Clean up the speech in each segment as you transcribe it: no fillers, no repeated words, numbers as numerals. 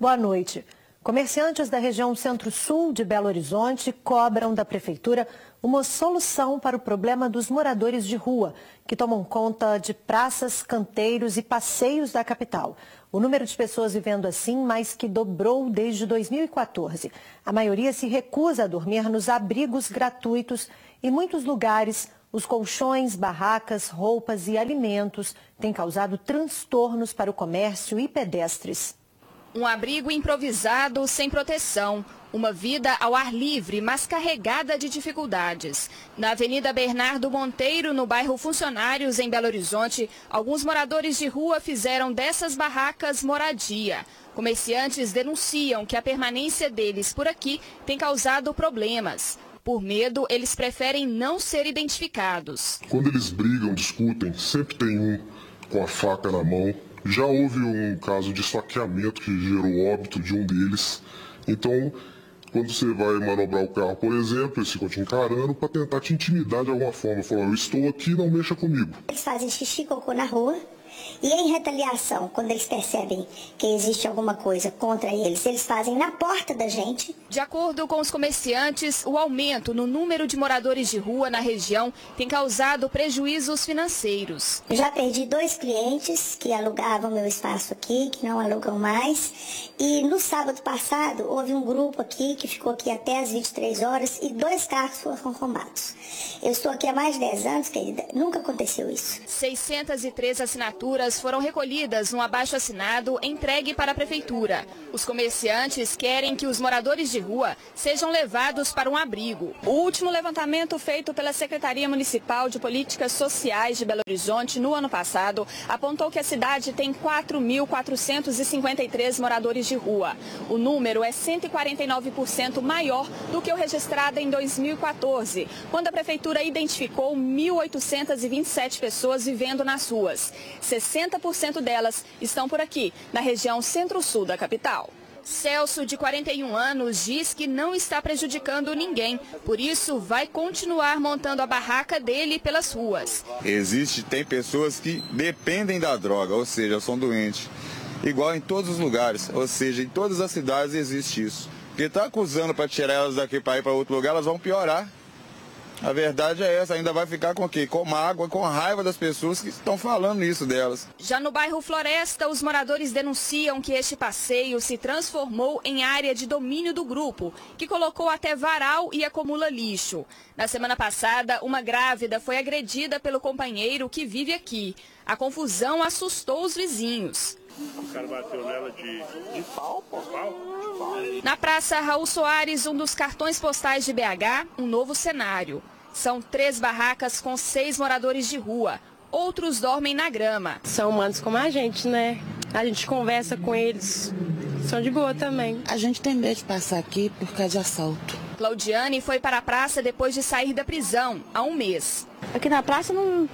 Boa noite. Comerciantes da região Centro-Sul de Belo Horizonte cobram da Prefeitura uma solução para o problema dos moradores de rua, que tomam conta de praças, canteiros e passeios da capital. O número de pessoas vivendo assim mais que dobrou desde 2014. A maioria se recusa a dormir nos abrigos gratuitos e em muitos lugares os colchões, barracas, roupas e alimentos têm causado transtornos para o comércio e pedestres. Um abrigo improvisado, sem proteção. Uma vida ao ar livre, mas carregada de dificuldades. Na Avenida Bernardo Monteiro, no bairro Funcionários, em Belo Horizonte, alguns moradores de rua fizeram dessas barracas moradia. Comerciantes denunciam que a permanência deles por aqui tem causado problemas. Por medo, eles preferem não ser identificados. Quando eles brigam, discutem, sempre tem um com a faca na mão. Já houve um caso de esfaqueamento que gerou óbito de um deles. Então, quando você vai manobrar o carro, por exemplo, eles ficam te encarando para tentar te intimidar de alguma forma. Falam, eu estou aqui, não mexa comigo. Eles fazem xixi, cocô na rua. E em retaliação, quando eles percebem que existe alguma coisa contra eles, eles fazem na porta da gente. De acordo com os comerciantes, o aumento no número de moradores de rua na região tem causado prejuízos financeiros. Eu já perdi 2 clientes que alugavam meu espaço aqui, que não alugam mais. E no sábado passado, houve um grupo aqui que ficou aqui até as 23 horas e 2 carros foram roubados. Eu estou aqui há mais de 10 anos, querida, nunca aconteceu isso. 603 assinaturas foram recolhidas no abaixo-assinado entregue para a Prefeitura. Os comerciantes querem que os moradores de rua sejam levados para um abrigo. O último levantamento feito pela Secretaria Municipal de Políticas Sociais de Belo Horizonte no ano passado apontou que a cidade tem 4.453 moradores de rua. O número é 149% maior do que o registrado em 2014, quando a Prefeitura identificou 1.827 pessoas vivendo nas ruas. 60% delas estão por aqui, na região centro-sul da capital. Celso, de 41 anos, diz que não está prejudicando ninguém, por isso vai continuar montando a barraca dele pelas ruas. Tem pessoas que dependem da droga, ou seja, são doentes. Igual em todos os lugares, ou seja, em todas as cidades existe isso. Porque está acusando para tirar elas daqui para ir para outro lugar, elas vão piorar. A verdade é essa, ainda vai ficar com o quê? Com mágoa, com raiva das pessoas que estão falando isso delas. Já no bairro Floresta, os moradores denunciam que este passeio se transformou em área de domínio do grupo, que colocou até varal e acumula lixo. Na semana passada, uma grávida foi agredida pelo companheiro que vive aqui. A confusão assustou os vizinhos. O cara bateu nela de pau, pau. Na Praça Raul Soares, um dos cartões postais de BH, um novo cenário. São 3 barracas com 6 moradores de rua. Outros dormem na grama. São humanos como a gente, né? A gente conversa com eles. São de boa também. A gente tem medo de passar aqui por causa de assalto. Claudiane foi para a praça depois de sair da prisão, há um mês. Aqui na praça não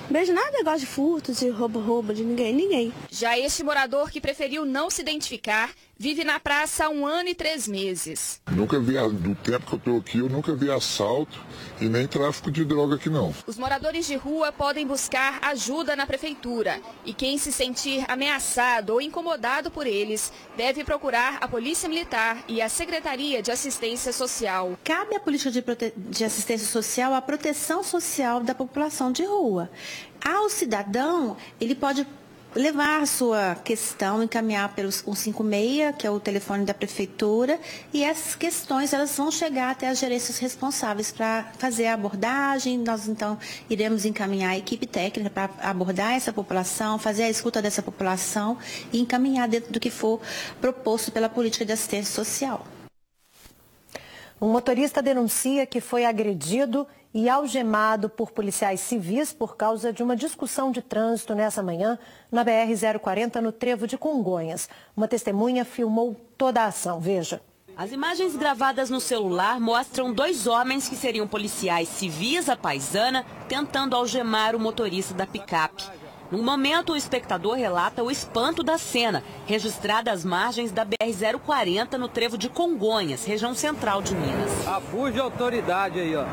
vejo nada de negócio de furto, de roubo de ninguém. Já este morador, que preferiu não se identificar, vive na praça há 1 ano e 3 meses. Nunca vi, do tempo que eu estou aqui, eu nunca vi assalto e nem tráfico de droga aqui não. Os moradores de rua podem buscar ajuda na prefeitura. E quem se sentir ameaçado ou incomodado por eles deve procurar a Polícia Militar e a Secretaria de Assistência Social. Cabe à política de assistência social a proteção social da população de rua. Ao cidadão, ele pode levar a sua questão, encaminhar pelo 156, que é o telefone da prefeitura, e essas questões elas vão chegar até as gerências responsáveis para fazer a abordagem. Nós, então, iremos encaminhar a equipe técnica para abordar essa população, fazer a escuta dessa população e encaminhar dentro do que for proposto pela política de assistência social. Um motorista denuncia que foi agredido e algemado por policiais civis por causa de uma discussão de trânsito nessa manhã na BR-040, no Trevo de Congonhas. Uma testemunha filmou toda a ação. Veja. As imagens gravadas no celular mostram 2 homens que seriam policiais civis à paisana tentando algemar o motorista da picape. No momento, o espectador relata o espanto da cena, registrada às margens da BR-040 no Trevo de Congonhas, região central de Minas. Abuso de autoridade aí, ó.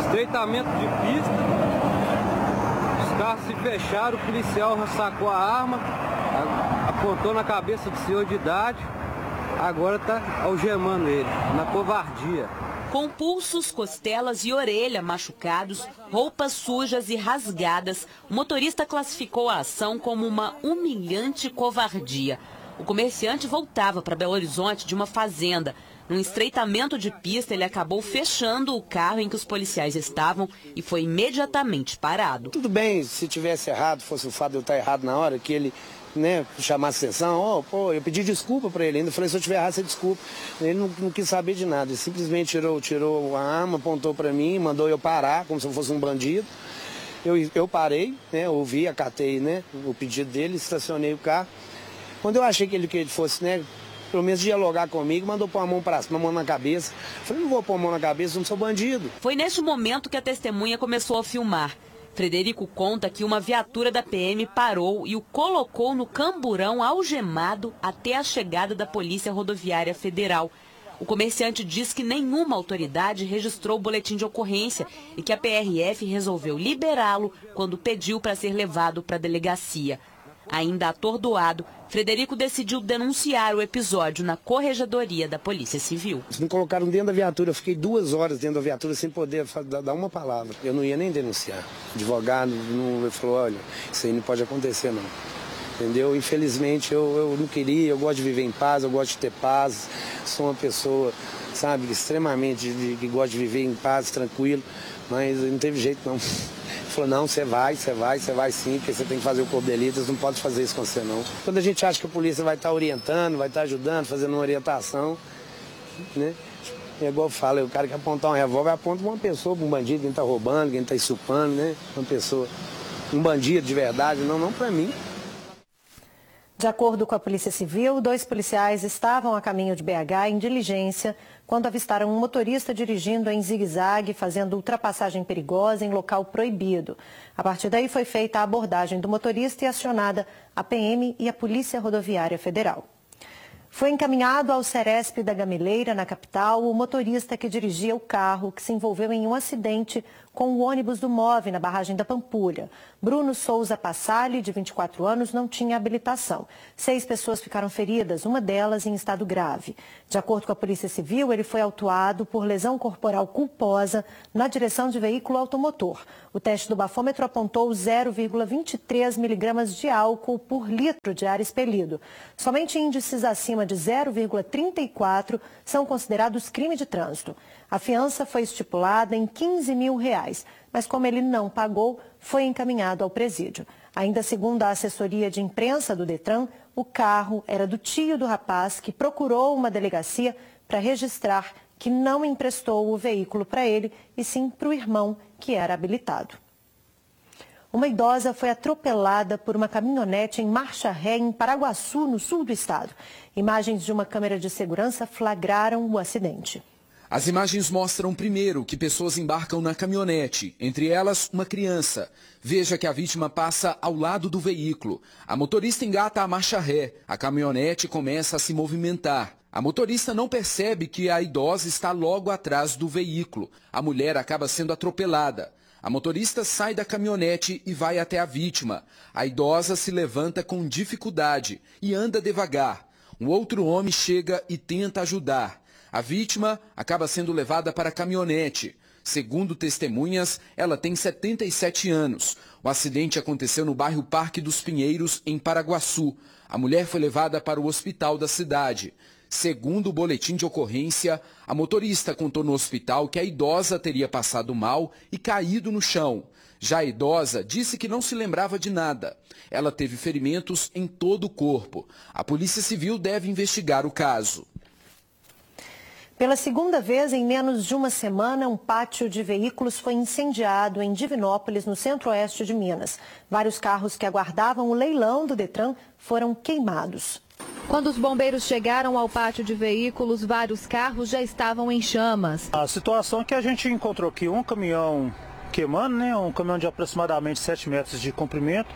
Estreitamento de pista. Os carros se fecharam, o policial sacou a arma. A apontou na cabeça do senhor de idade, agora está algemando ele, na covardia. Com pulsos, costelas e orelha machucados, roupas sujas e rasgadas, o motorista classificou a ação como uma humilhante covardia. O comerciante voltava para Belo Horizonte de uma fazenda. Num estreitamento de pista, ele acabou fechando o carro em que os policiais estavam e foi imediatamente parado. Tudo bem, se tivesse errado, fosse o fato de eu estar errado na hora, que ele chamasse atenção, eu pedi desculpa para ele, ainda falei, se eu tiver errado, você desculpa. Ele não quis saber de nada, ele simplesmente tirou a arma, apontou para mim, mandou eu parar, como se eu fosse um bandido. Eu parei, ouvi, acatei o pedido dele, estacionei o carro. Quando eu achei que ele fosse, pelo menos dialogar comigo, mandou pôr a mão para cima, uma mão na cabeça. Eu falei, não vou pôr a mão na cabeça, não sou bandido. Foi neste momento que a testemunha começou a filmar. Frederico conta que uma viatura da PM parou e o colocou no camburão algemado até a chegada da Polícia Rodoviária Federal. O comerciante diz que nenhuma autoridade registrou o boletim de ocorrência e que a PRF resolveu liberá-lo quando pediu para ser levado para a delegacia. Ainda atordoado, Frederico decidiu denunciar o episódio na corregedoria da Polícia Civil. Eles me colocaram dentro da viatura, eu fiquei 2 horas dentro da viatura sem poder dar uma palavra. Eu não ia nem denunciar. O advogado falou, olha, isso aí não pode acontecer não. Entendeu? Infelizmente eu não queria, eu gosto de viver em paz, eu gosto de ter paz. Sou uma pessoa, extremamente que gosta de viver em paz, tranquilo, mas não teve jeito não. Ele falou, não, você vai sim, porque você tem que fazer o corpo de delito, não pode fazer isso com você não. Quando a gente acha que a polícia vai estar orientando, vai estar ajudando, fazendo uma orientação, é igual eu falo, o cara que apontar um revólver, aponta uma pessoa, um bandido, quem está roubando, quem está estupando, uma pessoa, um bandido de verdade, não para mim. De acordo com a Polícia Civil, 2 policiais estavam a caminho de BH em diligência quando avistaram um motorista dirigindo em zigue-zague, fazendo ultrapassagem perigosa em local proibido. A partir daí foi feita a abordagem do motorista e acionada a PM e a Polícia Rodoviária Federal. Foi encaminhado ao Ceresp da Gameleira, na capital, o motorista que dirigia o carro que se envolveu em um acidente com o ônibus do MOVE na barragem da Pampulha. Bruno Souza Passali, de 24 anos, não tinha habilitação. 6 pessoas ficaram feridas, uma delas em estado grave. De acordo com a Polícia Civil, ele foi autuado por lesão corporal culposa na direção de veículo automotor. O teste do bafômetro apontou 0,23 miligramas de álcool por litro de ar expelido. Somente índices acima de 0,34 são considerados crime de trânsito. A fiança foi estipulada em R$15 mil, mas como ele não pagou, foi encaminhado ao presídio. Ainda segundo a assessoria de imprensa do Detran, o carro era do tio do rapaz que procurou uma delegacia para registrar que não emprestou o veículo para ele e sim para o irmão que era habilitado. Uma idosa foi atropelada por uma caminhonete em marcha ré em Paraguaçu, no sul do estado. Imagens de uma câmera de segurança flagraram o acidente. As imagens mostram primeiro que pessoas embarcam na caminhonete, entre elas uma criança. Veja que a vítima passa ao lado do veículo. A motorista engata a marcha ré. A caminhonete começa a se movimentar. A motorista não percebe que a idosa está logo atrás do veículo. A mulher acaba sendo atropelada. A motorista sai da caminhonete e vai até a vítima. A idosa se levanta com dificuldade e anda devagar. Um outro homem chega e tenta ajudar. A vítima acaba sendo levada para a caminhonete. Segundo testemunhas, ela tem 77 anos. O acidente aconteceu no bairro Parque dos Pinheiros, em Paraguaçu. A mulher foi levada para o hospital da cidade. Segundo o boletim de ocorrência, a motorista contou no hospital que a idosa teria passado mal e caído no chão. Já a idosa disse que não se lembrava de nada. Ela teve ferimentos em todo o corpo. A Polícia Civil deve investigar o caso. Pela segunda vez em menos de uma semana, um pátio de veículos foi incendiado em Divinópolis, no centro-oeste de Minas. Vários carros que aguardavam o leilão do Detran foram queimados. Quando os bombeiros chegaram ao pátio de veículos, vários carros já estavam em chamas. A situação que a gente encontrou aqui, um caminhão queimando, né? Um caminhão de aproximadamente 7 metros de comprimento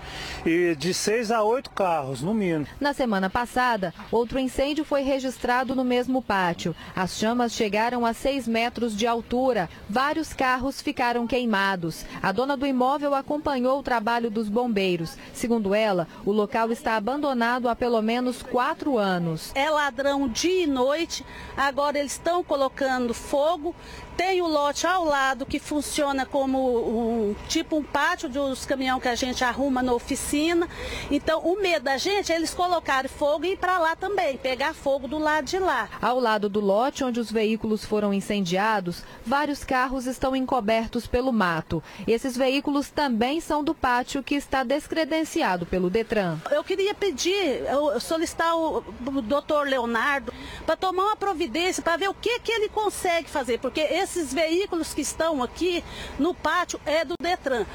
e de 6 a 8 carros, no mínimo. Na semana passada, outro incêndio foi registrado no mesmo pátio. As chamas chegaram a 6 metros de altura. Vários carros ficaram queimados. A dona do imóvel acompanhou o trabalho dos bombeiros. Segundo ela, o local está abandonado há pelo menos 4 anos. É ladrão dia e noite, agora eles estão colocando fogo. Tem o lote ao lado que funciona como tipo um pátio dos caminhões que a gente arruma na oficina. Então o medo da gente é eles colocarem fogo e ir para lá também, pegar fogo do lado de lá. Ao lado do lote onde os veículos foram incendiados, vários carros estão encobertos pelo mato. Esses veículos também são do pátio que está descredenciado pelo Detran. Eu queria solicitar o doutor Leonardo para tomar uma providência, para ver o que ele consegue fazer, porque esses veículos que estão aqui no pátio é do Detran.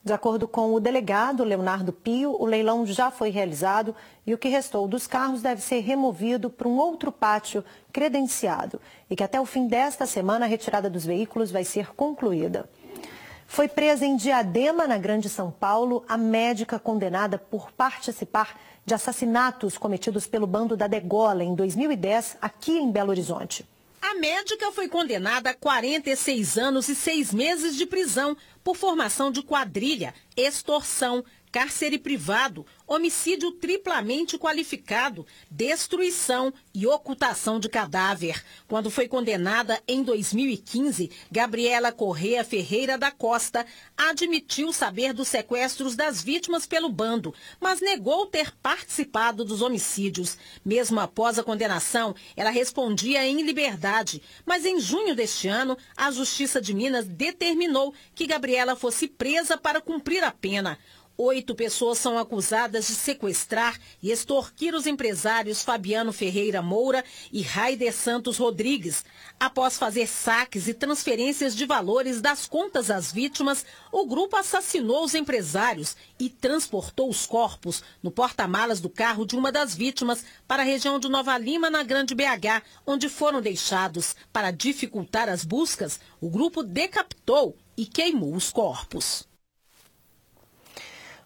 De acordo com o delegado Leonardo Pio, o leilão já foi realizado e o que restou dos carros deve ser removido para um outro pátio credenciado e que até o fim desta semana a retirada dos veículos vai ser concluída. Foi presa em Diadema, na Grande São Paulo, a médica condenada por participar de assassinatos cometidos pelo bando da Degola em 2010, aqui em Belo Horizonte. A médica foi condenada a 46 anos e 6 meses de prisão por formação de quadrilha, extorsão, cárcere privado, homicídio triplamente qualificado, destruição e ocultação de cadáver. Quando foi condenada em 2015, Gabriela Correa Ferreira da Costa admitiu saber dos sequestros das vítimas pelo bando, mas negou ter participado dos homicídios. Mesmo após a condenação, ela respondia em liberdade, mas em junho deste ano, a Justiça de Minas determinou que Gabriela fosse presa para cumprir a pena. 8 pessoas são acusadas de sequestrar e extorquir os empresários Fabiano Ferreira Moura e Raider Santos Rodrigues. Após fazer saques e transferências de valores das contas das vítimas, o grupo assassinou os empresários e transportou os corpos no porta-malas do carro de uma das vítimas para a região de Nova Lima, na Grande BH, onde foram deixados. Para dificultar as buscas, o grupo decapitou e queimou os corpos.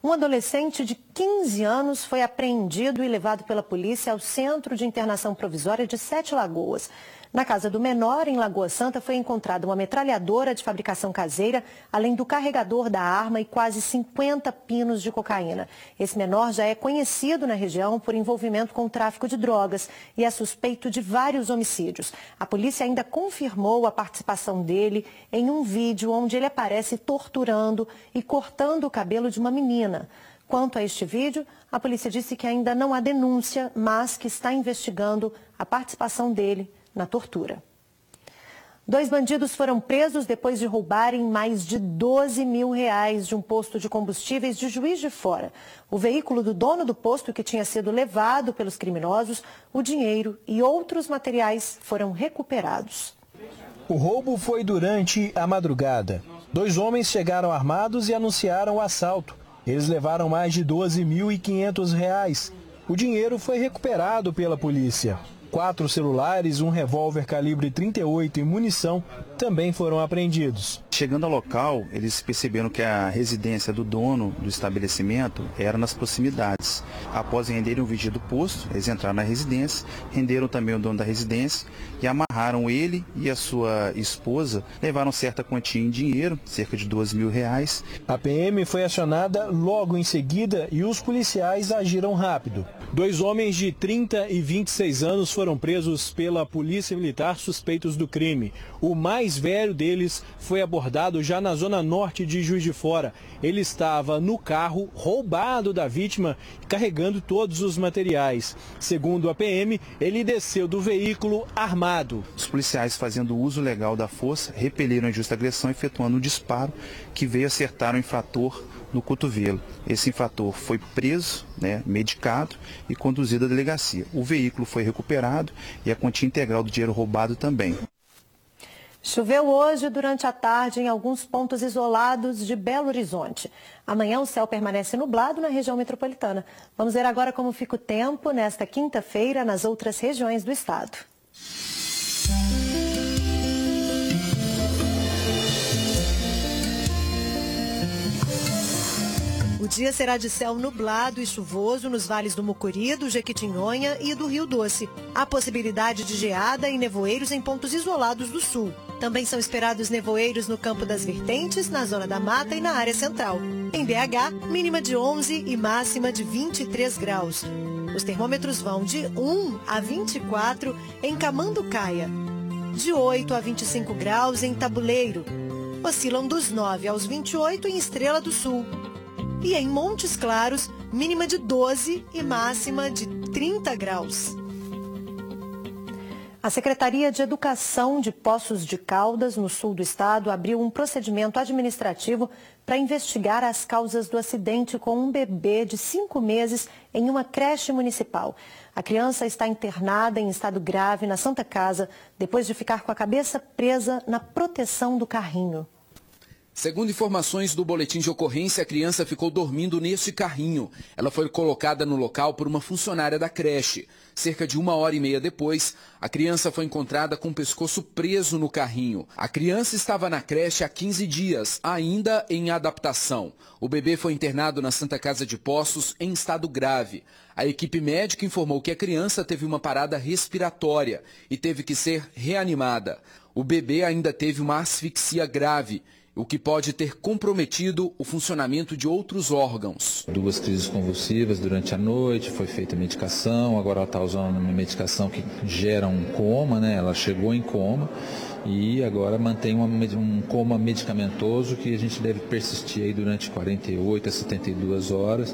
Um adolescente de 15 anos foi apreendido e levado pela polícia ao Centro de Internação Provisória de Sete Lagoas. Na casa do menor, em Lagoa Santa, foi encontrada uma metralhadora de fabricação caseira, além do carregador da arma e quase 50 pinos de cocaína. Esse menor já é conhecido na região por envolvimento com o tráfico de drogas e é suspeito de vários homicídios. A polícia ainda confirmou a participação dele em um vídeo onde ele aparece torturando e cortando o cabelo de uma menina. Quanto a este vídeo, a polícia disse que ainda não há denúncia, mas que está investigando a participação dele na tortura. 2 bandidos foram presos depois de roubarem mais de R$12 mil de um posto de combustíveis de Juiz de Fora. O veículo do dono do posto, que tinha sido levado pelos criminosos, o dinheiro e outros materiais foram recuperados. O roubo foi durante a madrugada. 2 homens chegaram armados e anunciaram o assalto. Eles levaram mais de R$12.500. O dinheiro foi recuperado pela polícia. 4 celulares, um revólver calibre 38 e munição também foram apreendidos. Chegando ao local, eles perceberam que a residência do dono do estabelecimento era nas proximidades. Após renderem o vigia do posto, eles entraram na residência, renderam também o dono da residência e amarraram ele e a sua esposa, levaram certa quantia em dinheiro, cerca de R$12 mil. A PM foi acionada logo em seguida e os policiais agiram rápido. 2 homens de 30 e 26 anos foram presos pela Polícia Militar suspeitos do crime. O mais velho deles foi abordado já na zona norte de Juiz de Fora. Ele estava no carro roubado da vítima, carregando todos os materiais. Segundo a PM, ele desceu do veículo armado. Os policiais, fazendo uso legal da força, repeliram a injusta agressão, efetuando um disparo que veio acertar o infrator no cotovelo. Esse infrator foi preso, medicado e conduzido à delegacia. O veículo foi recuperado e a quantia integral do dinheiro roubado também. Choveu hoje durante a tarde em alguns pontos isolados de Belo Horizonte. Amanhã o céu permanece nublado na região metropolitana. Vamos ver agora como fica o tempo nesta quinta-feira nas outras regiões do estado. O dia será de céu nublado e chuvoso nos vales do Mucuri, do Jequitinhonha e do Rio Doce. Há possibilidade de geada e nevoeiros em pontos isolados do sul. Também são esperados nevoeiros no Campo das Vertentes, na Zona da Mata e na área central. Em BH, mínima de 11 e máxima de 23 graus. Os termômetros vão de 1 a 24 em Camanducaia, de 8 a 25 graus em Tabuleiro. Oscilam dos 9 aos 28 em Estrela do Sul. E em Montes Claros, mínima de 12 e máxima de 30 graus. A Secretaria de Educação de Poços de Caldas, no sul do estado, abriu um procedimento administrativo para investigar as causas do acidente com um bebê de 5 meses em uma creche municipal. A criança está internada em estado grave na Santa Casa, depois de ficar com a cabeça presa na proteção do carrinho. Segundo informações do boletim de ocorrência, a criança ficou dormindo neste carrinho. Ela foi colocada no local por uma funcionária da creche. Cerca de 1h30 depois, a criança foi encontrada com o pescoço preso no carrinho. A criança estava na creche há 15 dias, ainda em adaptação. O bebê foi internado na Santa Casa de Poços em estado grave. A equipe médica informou que a criança teve uma parada respiratória e teve que ser reanimada. O bebê ainda teve uma asfixia grave, o que pode ter comprometido o funcionamento de outros órgãos. 2 crises convulsivas durante a noite, foi feita medicação, agora ela está usando uma medicação que gera um coma, né? Ela chegou em coma e agora mantém um coma medicamentoso que a gente deve persistir aí durante 48 a 72 horas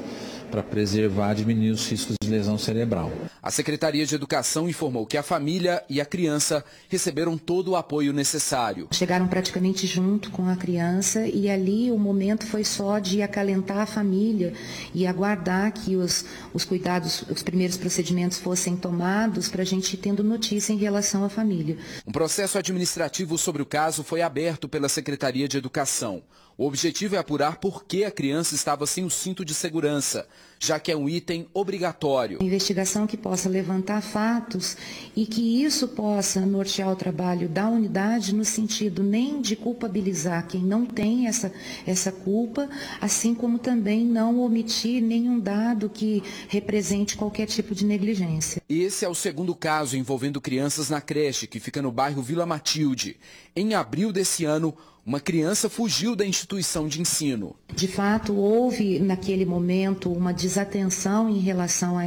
para preservar e diminuir os riscos de lesão cerebral. A Secretaria de Educação informou que a família e a criança receberam todo o apoio necessário. Chegaram praticamente junto com a criança e ali o momento foi só de acalentar a família e aguardar que os cuidados, os primeiros procedimentos fossem tomados para a gente ir tendo notícia em relação à família. Um processo administrativo sobre o caso foi aberto pela Secretaria de Educação. O objetivo é apurar por que a criança estava sem o cinto de segurança, já que é um item obrigatório. Investigação que possa levantar fatos e que isso possa nortear o trabalho da unidade no sentido nem de culpabilizar quem não tem essa culpa, assim como também não omitir nenhum dado que represente qualquer tipo de negligência. Esse é o segundo caso envolvendo crianças na creche, que fica no bairro Vila Matilde. Em abril desse ano, uma criança fugiu da instituição de ensino. De fato, houve naquele momento uma desatenção em relação a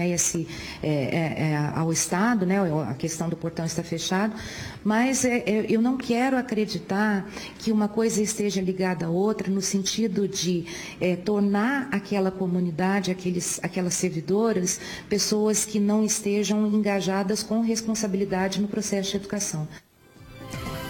ao Estado, né? A questão do portão está fechado, mas eu não quero acreditar que uma coisa esteja ligada à outra no sentido de tornar aquela comunidade, aquelas servidoras, pessoas que não estejam engajadas com responsabilidade no processo de educação.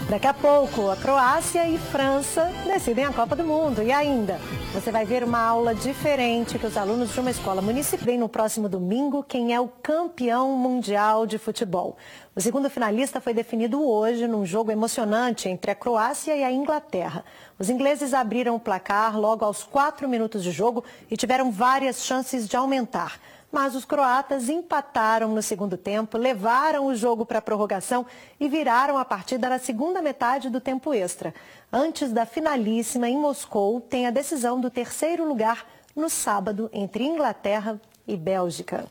Daqui a pouco, a Croácia e França decidem a Copa do Mundo. E ainda, você vai ver uma aula diferente que os alunos de uma escola municipal veem no próximo domingo quem é o campeão mundial de futebol. O segundo finalista foi definido hoje num jogo emocionante entre a Croácia e a Inglaterra. Os ingleses abriram o placar logo aos 4 minutos de jogo e tiveram várias chances de aumentar. Mas os croatas empataram no segundo tempo, levaram o jogo para a prorrogação e viraram a partida na segunda metade do tempo extra. Antes da finalíssima em Moscou, tem a decisão do terceiro lugar no sábado entre Inglaterra e Bélgica.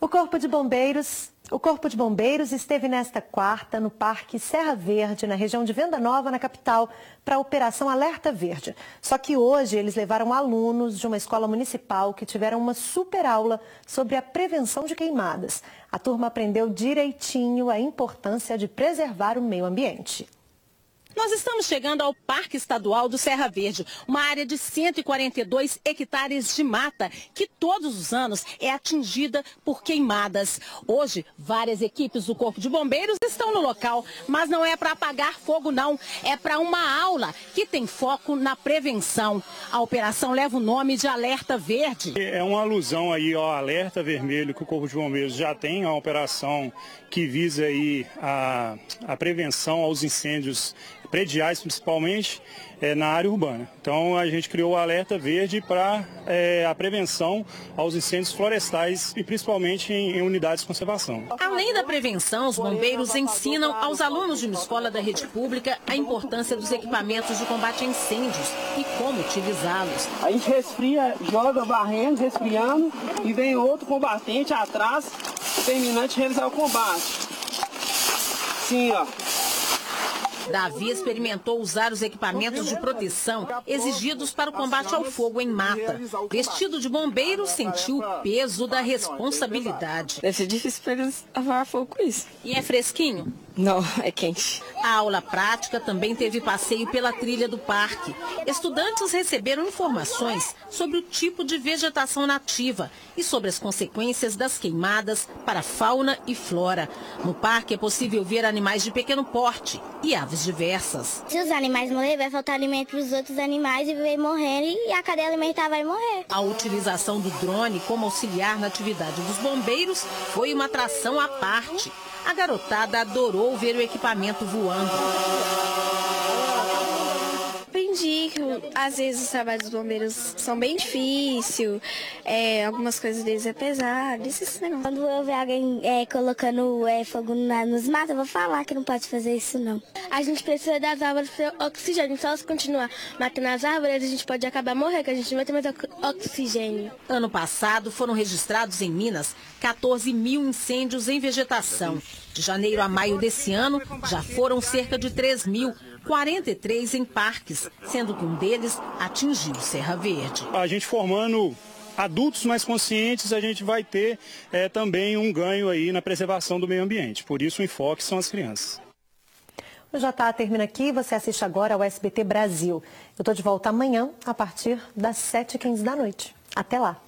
O Corpo de Bombeiros esteve nesta quarta no Parque Serra Verde, na região de Venda Nova, na capital, para a Operação Alerta Verde. Só que hoje eles levaram alunos de uma escola municipal que tiveram uma super aula sobre a prevenção de queimadas. A turma aprendeu direitinho a importância de preservar o meio ambiente. Nós estamos chegando ao Parque Estadual do Serra Verde, uma área de 142 hectares de mata, que todos os anos é atingida por queimadas. Hoje, várias equipes do Corpo de Bombeiros estão no local, mas não é para apagar fogo não, é para uma aula que tem foco na prevenção. A operação leva o nome de Alerta Verde. É uma alusão aí ao Alerta Vermelho que o Corpo de Bombeiros já tem, uma operação que visa aí a prevenção aos incêndios, prediais principalmente, na área urbana. Então a gente criou o Alerta Verde para a prevenção aos incêndios florestais e principalmente em unidades de conservação. Além da prevenção, os bombeiros ensinam aos alunos de uma escola da rede pública a importância dos equipamentos de combate a incêndios e como utilizá-los. A gente resfria, joga varrendo, resfriando e vem outro combatente atrás, terminando de realizar o combate. Sim, ó. Davi experimentou usar os equipamentos de proteção exigidos para o combate ao fogo em mata. Vestido de bombeiro, sentiu o peso da responsabilidade. Deve ser difícil para eles apagar fogo com isso. E é fresquinho? Não, é quente. A aula prática também teve passeio pela trilha do parque. Estudantes receberam informações sobre o tipo de vegetação nativa e sobre as consequências das queimadas para a fauna e flora. No parque é possível ver animais de pequeno porte e aves diversas. Se os animais morrerem, vai faltar alimento para os outros animais e vai morrer e a cadeia alimentar vai morrer. A utilização do drone como auxiliar na atividade dos bombeiros foi uma atração à parte. A garotada adorou ver o equipamento voando. Aprendi que às vezes os trabalhos dos bombeiros são bem difíceis, algumas coisas deles é pesado, esses negócios. Quando eu ver alguém colocando fogo nos matos, eu vou falar que não pode fazer isso não. A gente precisa das árvores para oxigênio, só se continuar matando as árvores a gente pode acabar morrendo, que a gente não vai ter mais oxigênio. Ano passado foram registrados em Minas 14 mil incêndios em vegetação. De janeiro a maio desse ano já foram cerca de 3 mil. 43 em parques, sendo que um deles atingiu Serra Verde. A gente formando adultos mais conscientes, a gente vai ter também um ganho aí na preservação do meio ambiente. Por isso o enfoque são as crianças. O JA termina aqui, você assiste agora ao SBT Brasil. Eu estou de volta amanhã, a partir das 7h15 da noite. Até lá!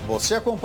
Você acompanha